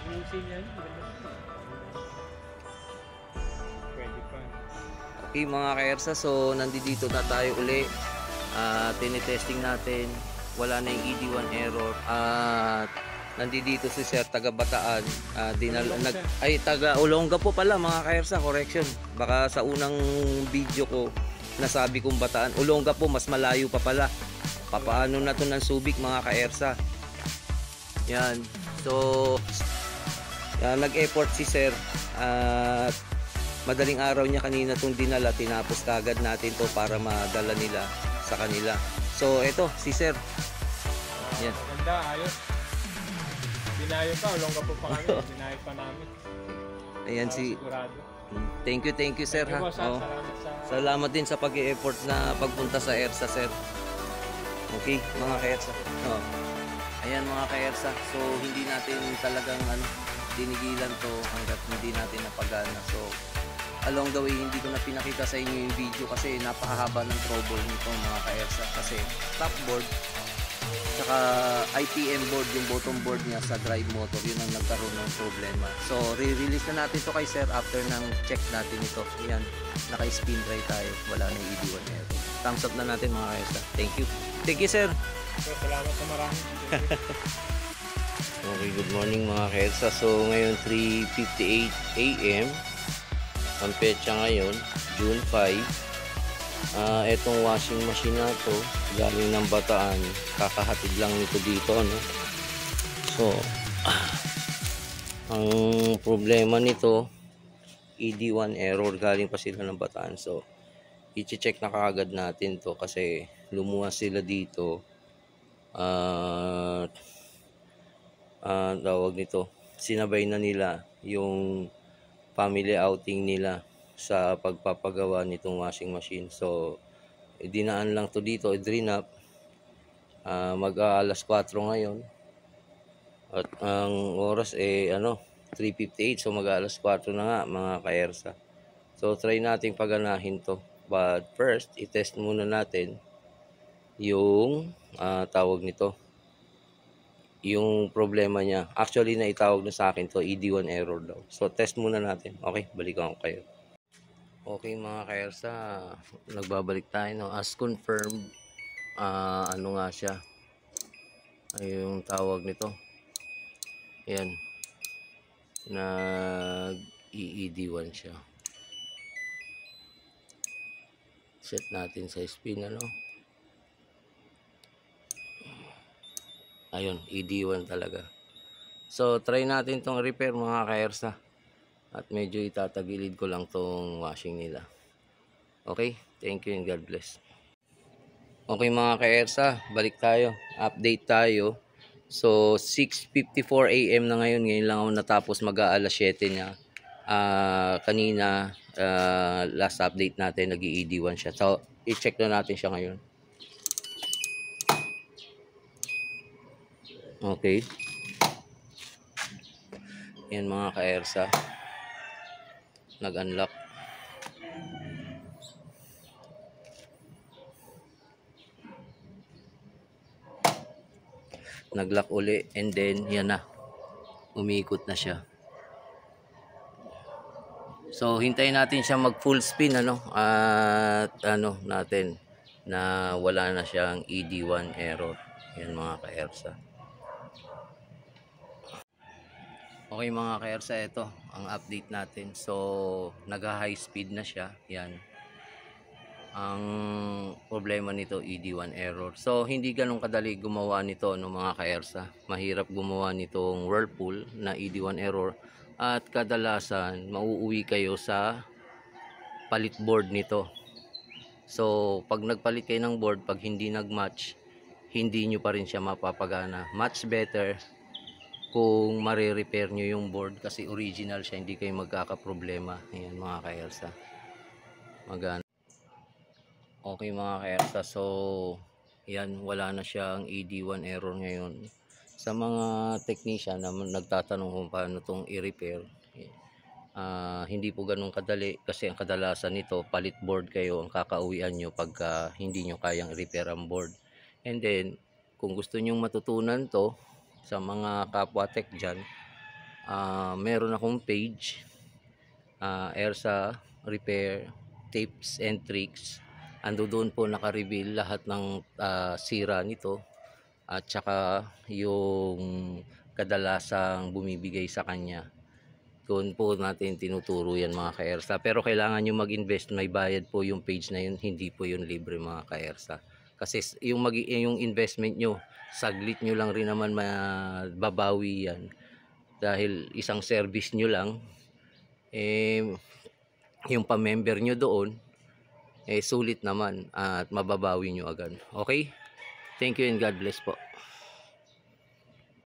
Ayusin yan. Pwede pa. Okay mga ka-ERSA, so nandito na tayo uli. Tinitesting natin, wala na yung ED1 error. At nandito si Sir taga Bataan. Taga Olonga po pala mga ka-ERSA, correction. Baka sa unang video ko nasabi kong Bataan. Olonga po, mas malayo pa pala. Papaano na to ng Subic mga ka-ERSA. Yan. So nag-effort si Sir at madaling araw niya kanina itong dinala, tinapos kagad natin to para madala nila sa kanila. So eto si Sir. Yan. Maganda, ayos. Binayo pa, Olonga po pa kami. Binayo pa namin. Ayan si sigurado. Thank you sir ha. Oh. Salamat din sa pag-e-effort na pagpunta sa ERSA sir. Okay mga ka-ERSA. Oh. Ayan mga ka-ERSA. So hindi natin talagang dinigilan to hanggat hindi natin napagana. So along the way hindi ko na pinakita sa inyo yung video kasi napakahaba ng trouble nito mga ka-ERSA. Kasi top board saka IPM board, yung bottom board niya sa drive motor, yun ang nagkaroon ng problema. So re-release na natin to kay Sir after ng check natin ito. Yan, naka-spin dry tayo, wala na ED1 error. Thumbs up na natin mga ka-ERSA. Thank you Sir. So, salamat sa marami. Okay, good morning mga ka-ERSA. So ngayon 3:58 AM ang petsa ngayon, June 5. Etong washing machine na to galing ng Bataan, kakahatid lang nito dito So ang problema nito, ED1 error, galing pa sila ng Bataan. So i-check na kaagad natin to kasi lumuwas sila dito. Tawag nito, sinabay na nila yung family outing nila sa pagpapagawa nitong washing machine. So dinaan lang to dito, i-drain up. Mag-alas 4 ngayon at ang oras 3:58. So mag-alas 4 na nga mga ka-ERSA. So try natin paganahin to, but first i-test muna natin yung tawag nito, yung problema niya. Actually na itawag na sa akin to ED1 error daw. So test muna natin. Okay, balikan ko kayo. Okay mga ka-ERSA, nagbabalik tayo as confirmed. Ano nga siya, ay yung tawag nito, yan, nag ED1 siya. Set natin sa spin ayun, ED1 talaga. So try natin tong repair mga ka-ERSA. At medyo itatagilid ko lang tong washing nila. Okay, thank you and God bless. Okay mga ka-ERSA, balik tayo. Update tayo. So 6:54 AM na ngayon. Ngayon lang ako natapos mag-aalas 7 niya. Kanina, last update natin, nag-ED1 siya. So i-check na natin siya ngayon. Okay. Yan mga ka-ERSA, nag-unlock. Nag-lock uli and then yan na, umiikot na siya. So hintayin natin siya mag full spin at natin na wala na siyang ED1 error. Yan mga ka-ERSA. Okay mga ka-ERSA, ito ang update natin. So nag-high speed na siya. Yan. Ang problema nito, ED1 error. So hindi ganun kadali gumawa nito mga ka-ERSA. Mahirap gumawa nitong Whirlpool na ED1 error. At kadalasan mauuwi kayo sa palit board nito. So pag nagpalit kayo ng board, pag hindi nag-match, hindi nyo pa rin siya mapapagana. Much better kung mare-repair nyo yung board kasi original siya, hindi kayo magkakaproblema. Ayan mga ka-ERSA, magana. Okay mga ka-ERSA, so yan, wala na siyang ED1 error ngayon. Sa mga technician na nagtatanong kung paano itong i-repair, hindi po ganun kadali kasi ang kadalasan nito, palit board kayo ang kakauwian nyo pagka hindi nyo kayang i-repair ang board. And then kung gusto nyong matutunan to sa mga kapwa tech dyan, Meron akong page, Ersa Repair Tips and Tricks. Ando doon po naka-reveal lahat ng sira nito at saka yung kadalasang bumibigay sa kanya. Doon po natin tinuturo yan mga ka-Ersa. Pero kailangan nyo mag-invest, may bayad po yung page na yun, hindi po yun libre mga ka-Ersa. Kasi yung investment nyo, saglit nyo lang rin naman mababawi yan. Dahil isang service nyo lang, yung pa-member nyo doon, sulit naman at mababawi nyo agad. Okay? Thank you and God bless po.